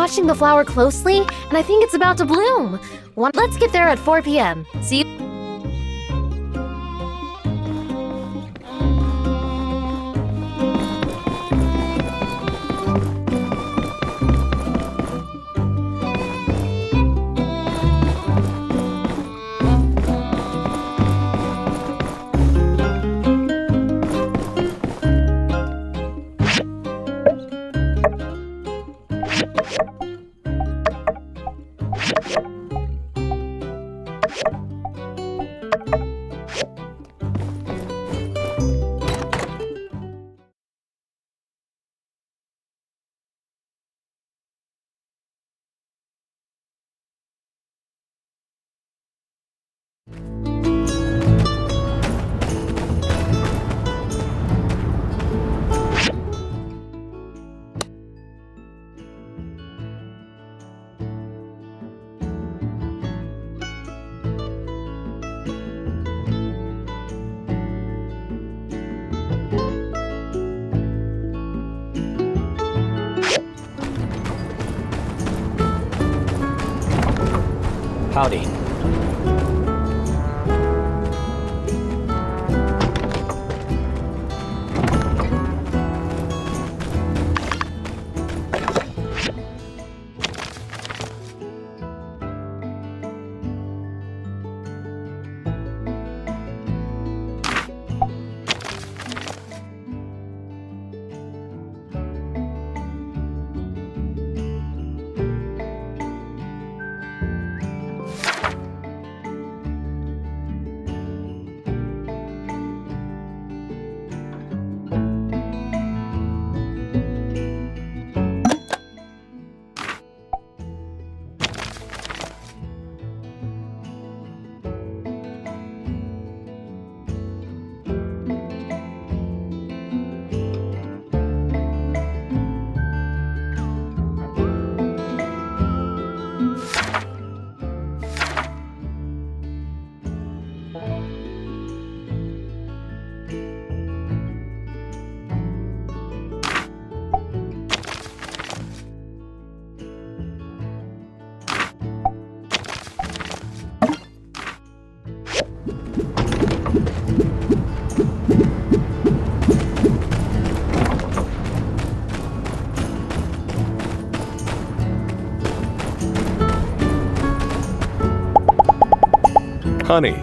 watching the flower closely, and I think it's about to bloom. Let's get there at 4 p.m. See you. Howdy. Honey.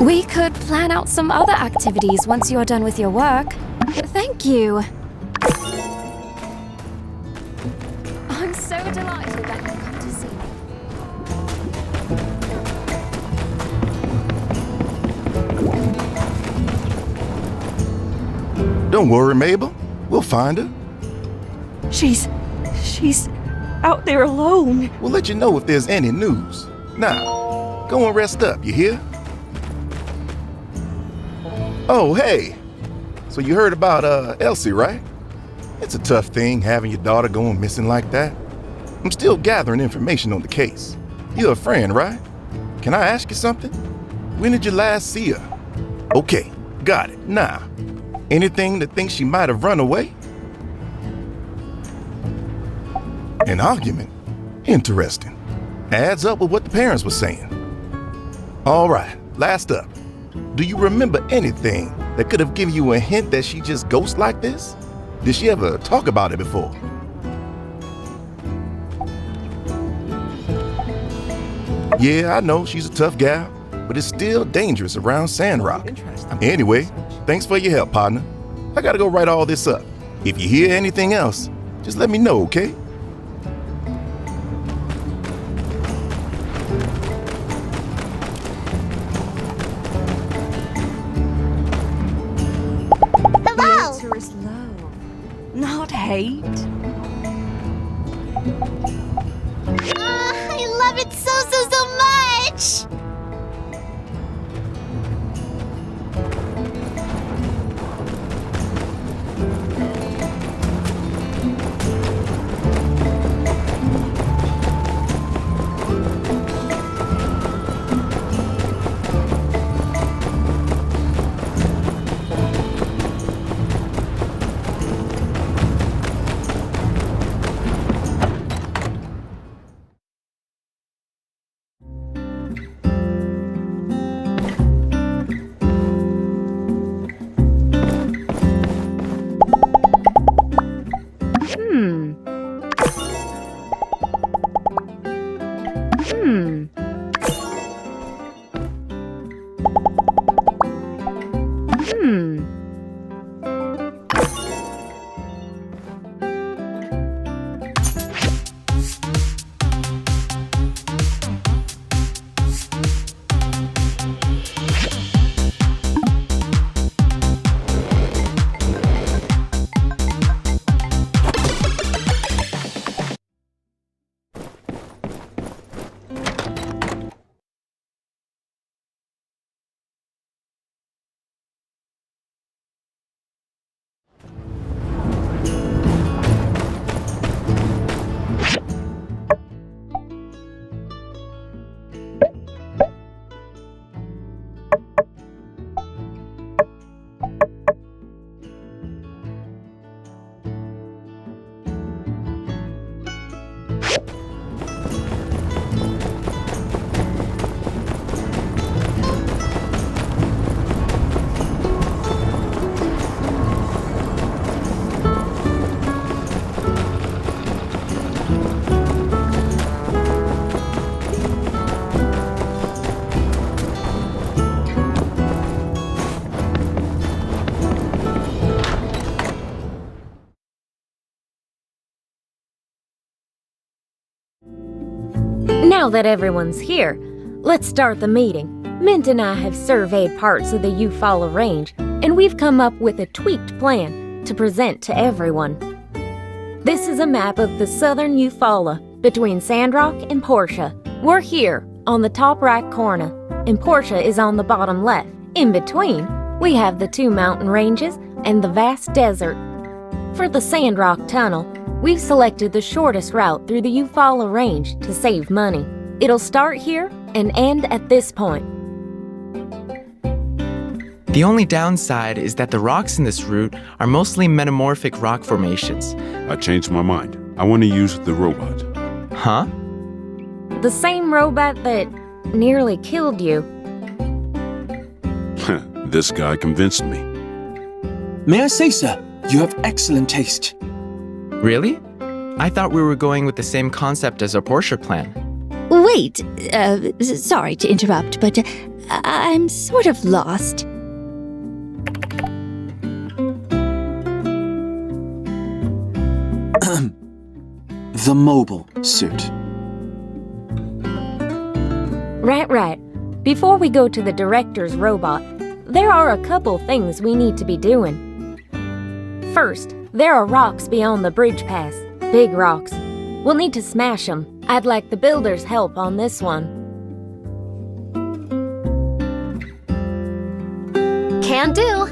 We could plan out some other activities once you're done with your work. Thank you. I'm so delighted that you've come to see me. Don't worry, Mabel. We'll find her. She's out there alone. We'll let you know if there's any news. Now, go and rest up, you hear? Oh, hey. So you heard about, Elsie, right? It's a tough thing having your daughter going missing like that. I'm still gathering information on the case. You're a friend, right? Can I ask you something? When did you last see her? Okay, got it. Now, anything that thinks she might have run away? An argument? Interesting. Adds up with what the parents were saying. All right, last up. Do you remember anything that could have given you a hint that she just ghosts like this? Did she ever talk about it before? Yeah, I know she's a tough gal, but it's still dangerous around Sandrock. Anyway, thanks for your help, partner. I gotta go write all this up. If you hear anything else, just let me know, okay? Hello! The answer is love, not hate. I love it so much! Now that everyone's here, let's start the meeting. Mint and I have surveyed parts of the Eufaula Range, and we've come up with a tweaked plan to present to everyone. This is a map of the southern Eufaula between Sandrock and Portia. We're here on the top right corner, and Portia is on the bottom left. In between, we have the two mountain ranges and the vast desert. For the Sandrock Tunnel, we've selected the shortest route through the Eufaula Range to save money. It'll start here and end at this point. The only downside is that the rocks in this route are mostly metamorphic rock formations. I changed my mind. I want to use the robot. Huh? The same robot that nearly killed you. This guy convinced me. May I say, sir, you have excellent taste. Really? I thought we were going with the same concept as our Porsche plan. Wait, sorry to interrupt, but I'm sort of lost. The mobile suit. Right. Before we go to the director's robot, there are a couple things we need to be doing. First, there are rocks beyond the bridge pass. Big rocks. We'll need to smash them. I'd like the builder's help on this one. Can do.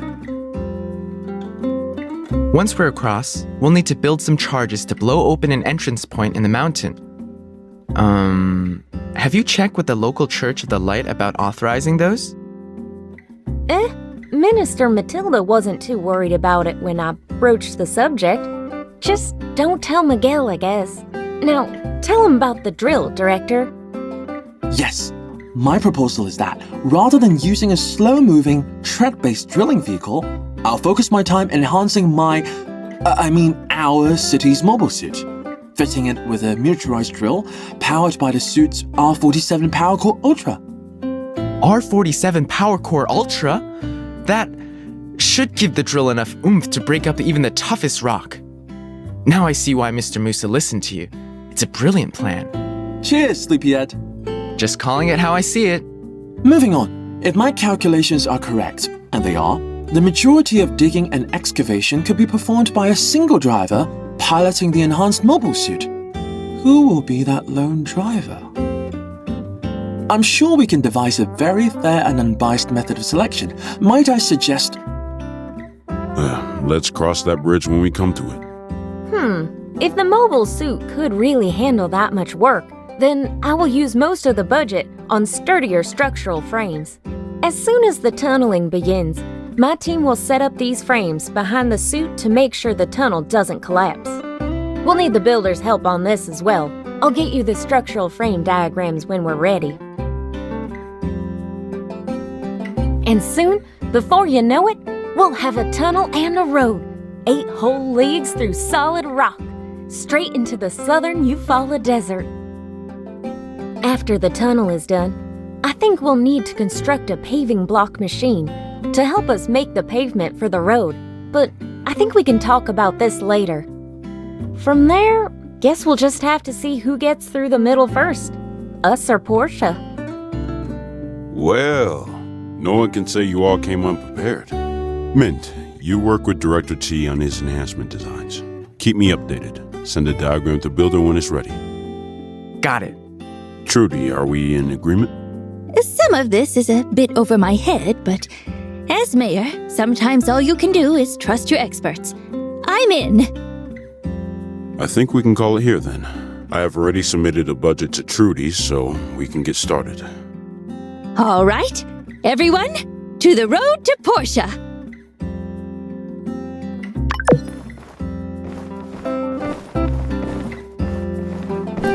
Once we're across, we'll need to build some charges to blow open an entrance point in the mountain. Have you checked with the local Church of the Light about authorizing those? Minister Matilda wasn't too worried about it when I broached the subject. Just don't tell Miguel, I guess. Now, tell him about the drill, Director. Yes. My proposal is that, rather than using a slow-moving, tread-based drilling vehicle, I'll focus my time enhancing our city's mobile suit, fitting it with a miniaturized drill powered by the suit's R47 Power Core Ultra. R47 Power Core Ultra? That should give the drill enough oomph to break up even the toughest rock. Now I see why Mr. Musa listened to you. It's a brilliant plan. Cheers, Sleepyhead. Just calling it how I see it. Moving on, if my calculations are correct, and they are, the majority of digging and excavation could be performed by a single driver piloting the enhanced mobile suit. Who will be that lone driver? I'm sure we can devise a very fair and unbiased method of selection. Might I suggest... Let's cross that bridge when we come to it. If the mobile suit could really handle that much work, then I will use most of the budget on sturdier structural frames. As soon as the tunneling begins, my team will set up these frames behind the suit to make sure the tunnel doesn't collapse. We'll need the builder's help on this as well. I'll get you the structural frame diagrams when we're ready. And soon, before you know it, we'll have a tunnel and a road, 8 whole leagues through solid rock, straight into the southern Eufaula Desert. After the tunnel is done, I think we'll need to construct a paving block machine to help us make the pavement for the road, but I think we can talk about this later. From there, guess we'll just have to see who gets through the middle first, us or Portia. Well, no one can say you all came unprepared. Mint, you work with Director T on his enhancement designs. Keep me updated. Send a diagram to Builder when it's ready. Got it. Trudy, are we in agreement? Some of this is a bit over my head, but as mayor, sometimes all you can do is trust your experts. I'm in. I think we can call it here then. I have already submitted a budget to Trudy, so we can get started. All right, everyone, to the road to Portia.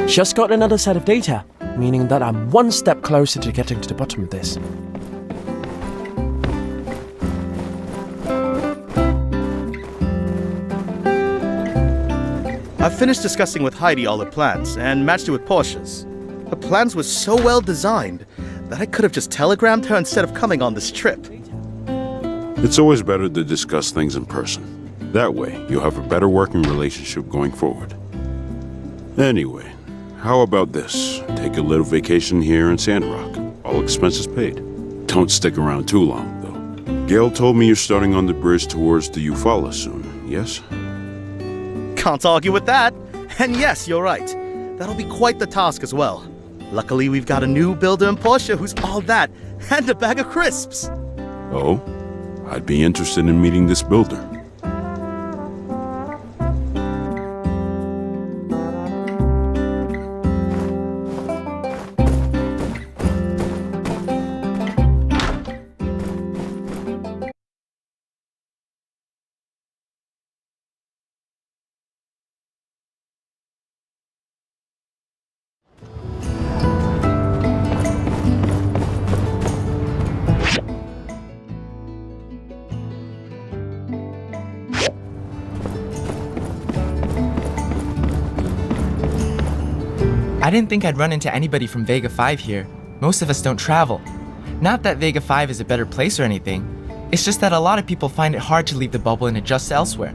Just got another set of data, meaning that I'm one step closer to getting to the bottom of this. I've finished discussing with Heidi all her plans and matched it with Portia's. Her plans were so well designed that I could have just telegrammed her instead of coming on this trip. It's always better to discuss things in person. That way, you'll have a better working relationship going forward. Anyway, how about this? Take a little vacation here in Sandrock. All expenses paid. Don't stick around too long, though. Gail told me you're starting on the bridge towards the Eufaula soon, yes? Can't argue with that. And yes, you're right. That'll be quite the task as well. Luckily, we've got a new builder in Portia who's all that, and a bag of crisps. Oh? I'd be interested in meeting this builder. I didn't think I'd run into anybody from Vega 5 here. Most of us don't travel. Not that Vega 5 is a better place or anything. It's just that a lot of people find it hard to leave the bubble and adjust elsewhere.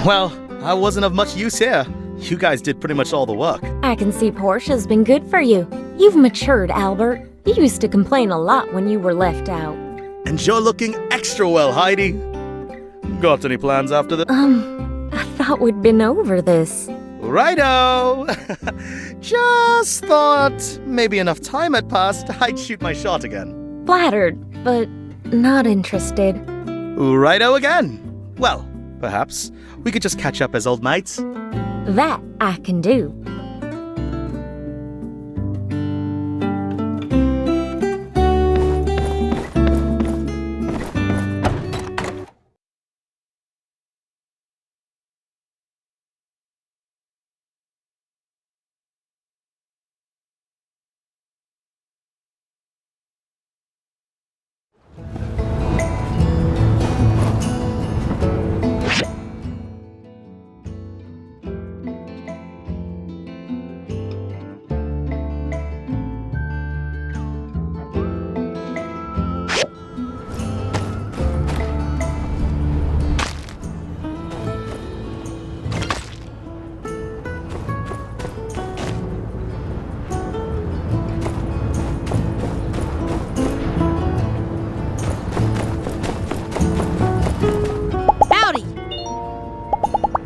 Well, I wasn't of much use here. You guys did pretty much all the work. I can see Portia's been good for you. You've matured, Albert. You used to complain a lot when you were left out. And you're looking extra well, Heidi. Got any plans after this? I thought we'd been over this. Righto! Just thought maybe enough time had passed, I'd shoot my shot again. Flattered, but not interested. Righto again. Well, perhaps we could just catch up as old mates. That I can do.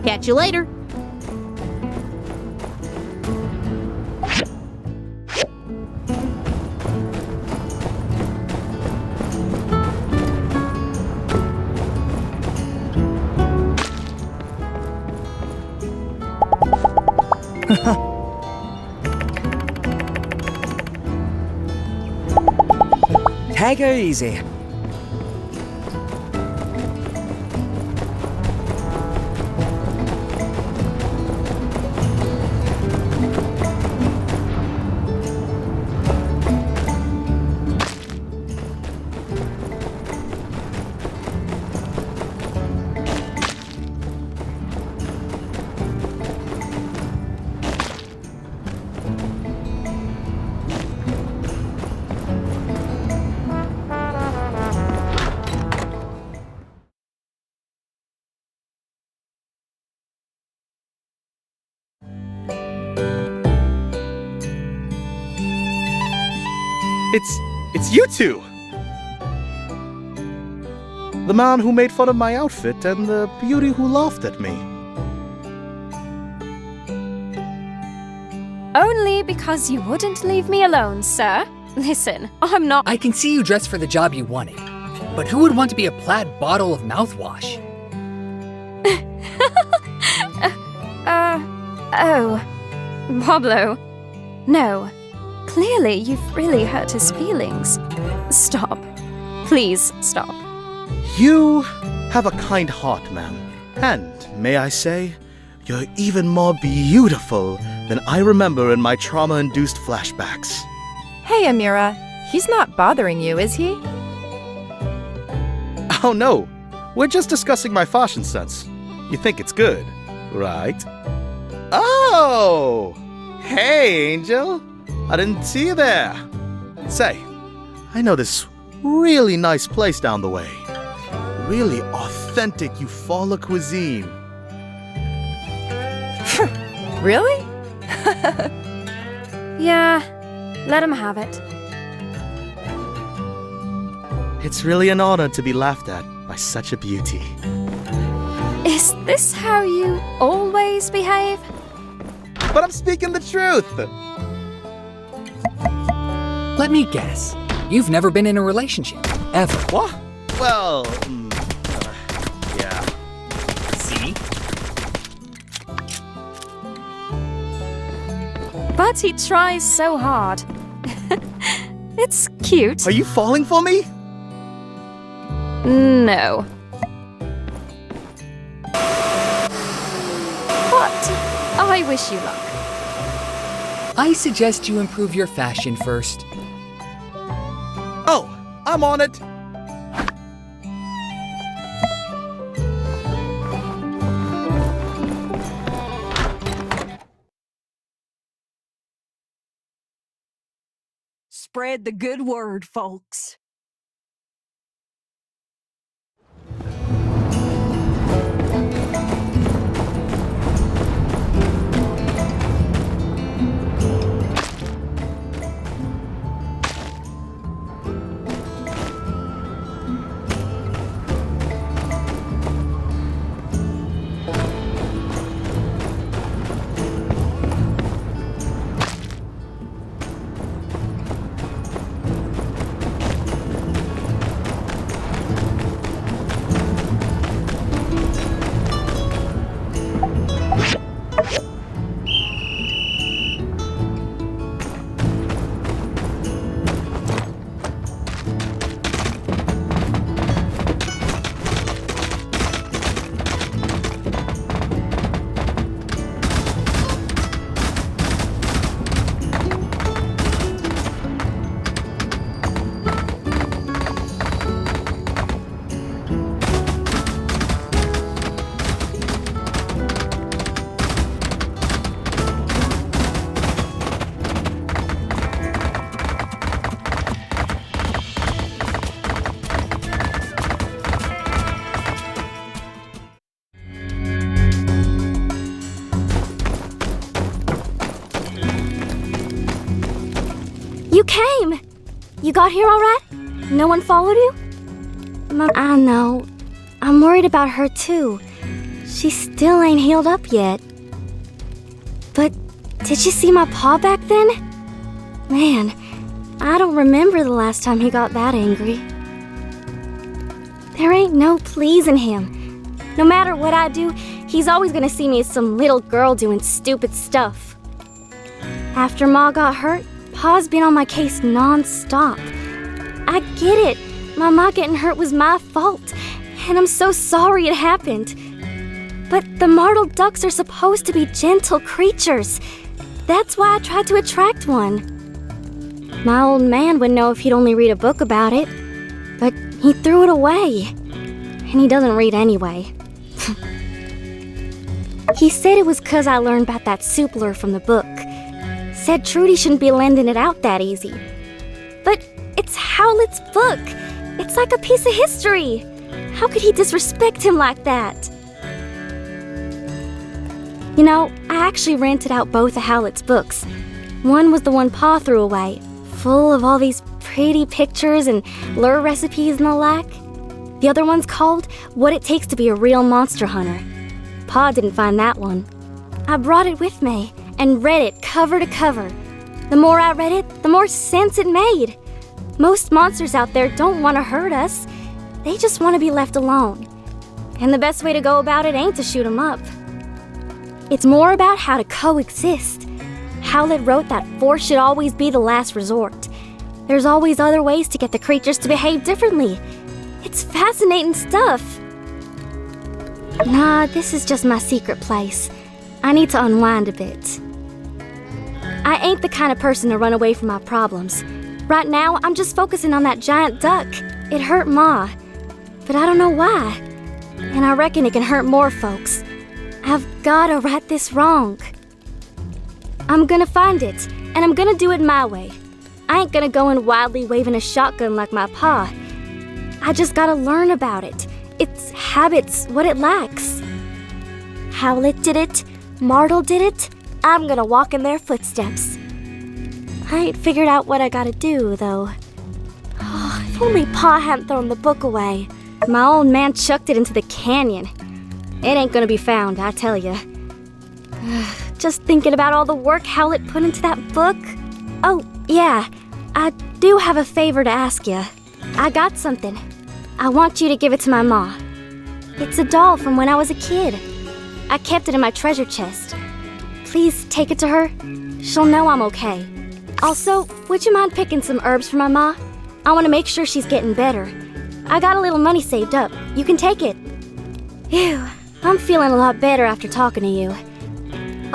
Catch you later. Take her easy. It's you two! The man who made fun of my outfit and the beauty who laughed at me. Only because you wouldn't leave me alone, sir. Listen, I'm not— I can see you dressed for the job you wanted, but who would want to be a plaid bottle of mouthwash? Oh. Pablo. No. Clearly, you've really hurt his feelings. Stop. Please, stop. You have a kind heart, ma'am. And, may I say, you're even more beautiful than I remember in my trauma-induced flashbacks. Hey, Amira. He's not bothering you, is he? Oh, no. We're just discussing my fashion sense. You think it's good, right? Oh! Hey, Angel. I didn't see you there. Say, I know this really nice place down the way. Really authentic Eufaula cuisine. Really? Yeah, let him have it. It's really an honor to be laughed at by such a beauty. Is this how you always behave? But I'm speaking the truth! Let me guess. You've never been in a relationship, ever. What? Well, yeah. See? But he tries so hard. It's cute. Are you falling for me? No. But I wish you luck. I suggest you improve your fashion first. Oh, I'm on it. Spread the good word, folks. You came! You got here all right? No one followed you? I know. I'm worried about her too. She still ain't healed up yet. But did you see my paw back then? Man, I don't remember the last time he got that angry. There ain't no pleasing him. No matter what I do, he's always gonna see me as some little girl doing stupid stuff. After Ma got hurt, Pa's been on my case non-stop. I get it. My Ma getting hurt was my fault, and I'm so sorry it happened. But the martel ducks are supposed to be gentle creatures. That's why I tried to attract one. My old man would know if he'd only read a book about it, but he threw it away. And he doesn't read anyway. He said it was 'cause I learned about that soup lure from the book. Said Trudy shouldn't be lending it out that easy. But it's Howlett's book. It's like a piece of history. How could he disrespect him like that? You know, I actually rented out both of Howlett's books. One was the one Pa threw away, full of all these pretty pictures and lure recipes and the like. The other one's called What It Takes to Be a Real Monster Hunter. Pa didn't find that one. I brought it with me and read it cover to cover. The more I read it, the more sense it made. Most monsters out there don't want to hurt us. They just want to be left alone. And the best way to go about it ain't to shoot them up. It's more about how to coexist. Howlett wrote that force should always be the last resort. There's always other ways to get the creatures to behave differently. It's fascinating stuff. Nah, this is just my secret place. I need to unwind a bit. I ain't the kind of person to run away from my problems. Right now, I'm just focusing on that giant duck. It hurt Ma. But I don't know why. And I reckon it can hurt more folks. I've gotta right this wrong. I'm gonna find it, and I'm gonna do it my way. I ain't gonna go in wildly waving a shotgun like my pa. I just gotta learn about it. Its habits, what it lacks. Howlett did it, Martle did it. I'm gonna walk in their footsteps. I ain't figured out what I gotta do, though. Oh, if only Pa hadn't thrown the book away. My old man chucked it into the canyon. It ain't gonna be found, I tell ya. Just thinking about all the work Howlett put into that book. Oh, yeah, I do have a favor to ask ya. I got something. I want you to give it to my ma. It's a doll from when I was a kid. I kept it in my treasure chest. Please take it to her. She'll know I'm okay. Also, would you mind picking some herbs for my ma? I want to make sure she's getting better. I got a little money saved up. You can take it. Phew, I'm feeling a lot better after talking to you.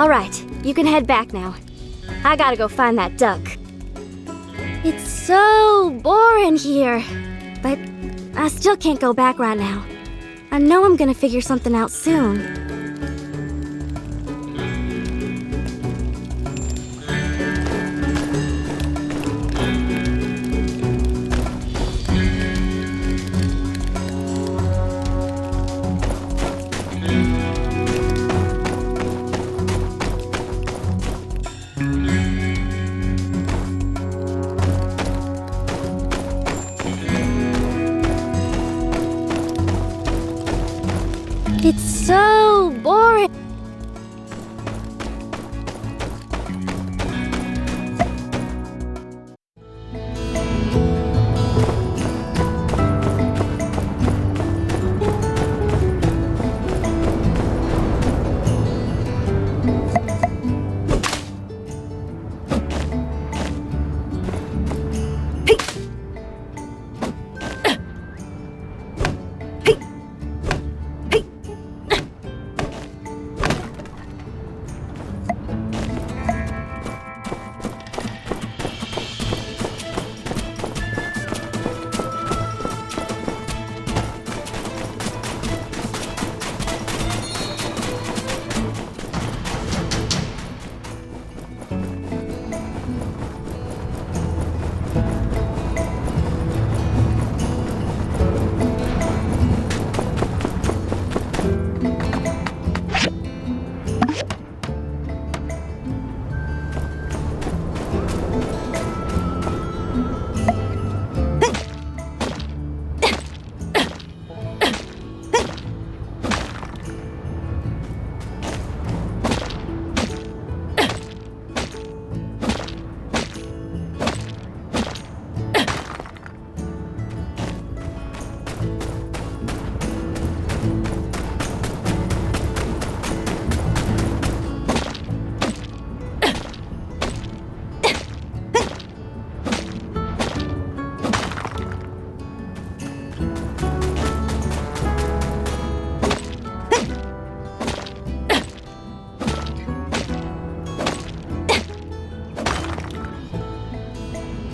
Alright, you can head back now. I gotta go find that duck. It's so boring here. But I still can't go back right now. I know I'm gonna figure something out soon. It's so boring.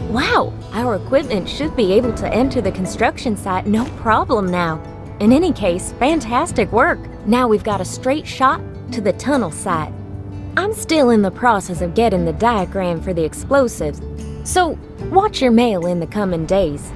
Wow, our equipment should be able to enter the construction site no problem now. In any case, fantastic work. Now we've got a straight shot to the tunnel site. I'm still in the process of getting the diagram for the explosives, so watch your mail in the coming days.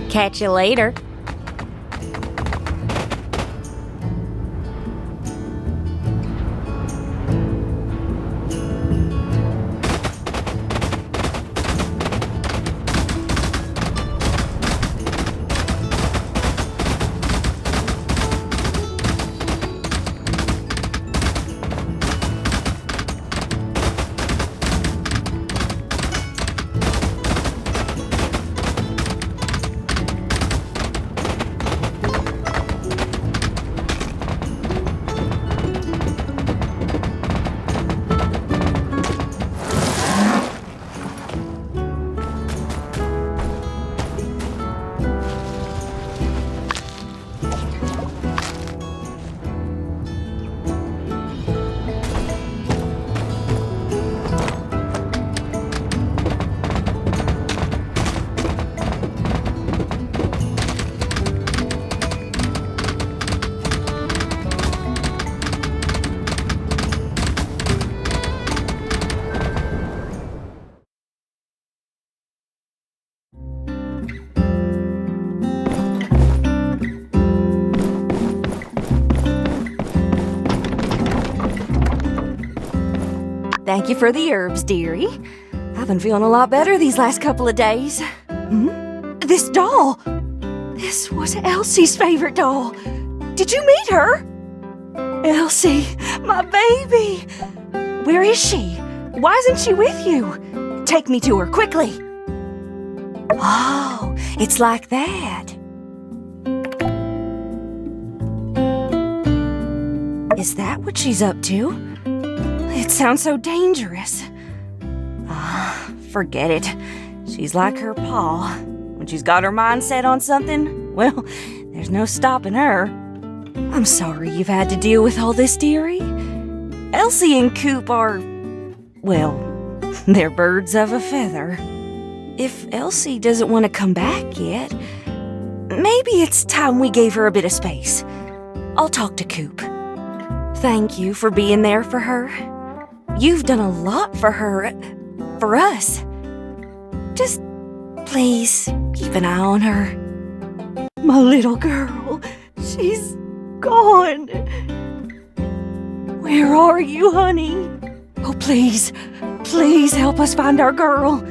Catch you later. Thank you for the herbs, dearie. I've been feeling a lot better these last couple of days. This doll! This was Elsie's favorite doll. Did you meet her? Elsie, my baby! Where is she? Why isn't she with you? Take me to her, quickly! Oh, it's like that. Is that what she's up to? It sounds so dangerous. Forget it. She's like her pa. When she's got her mind set on something, well, there's no stopping her. I'm sorry you've had to deal with all this, dearie. Elsie and Coop are, well, they're birds of a feather. If Elsie doesn't want to come back yet, maybe it's time we gave her a bit of space. I'll talk to Coop. Thank you for being there for her. You've done a lot for her, for us. Just please keep an eye on her. My little girl, she's gone. Where are you, honey? Oh, please, please help us find our girl.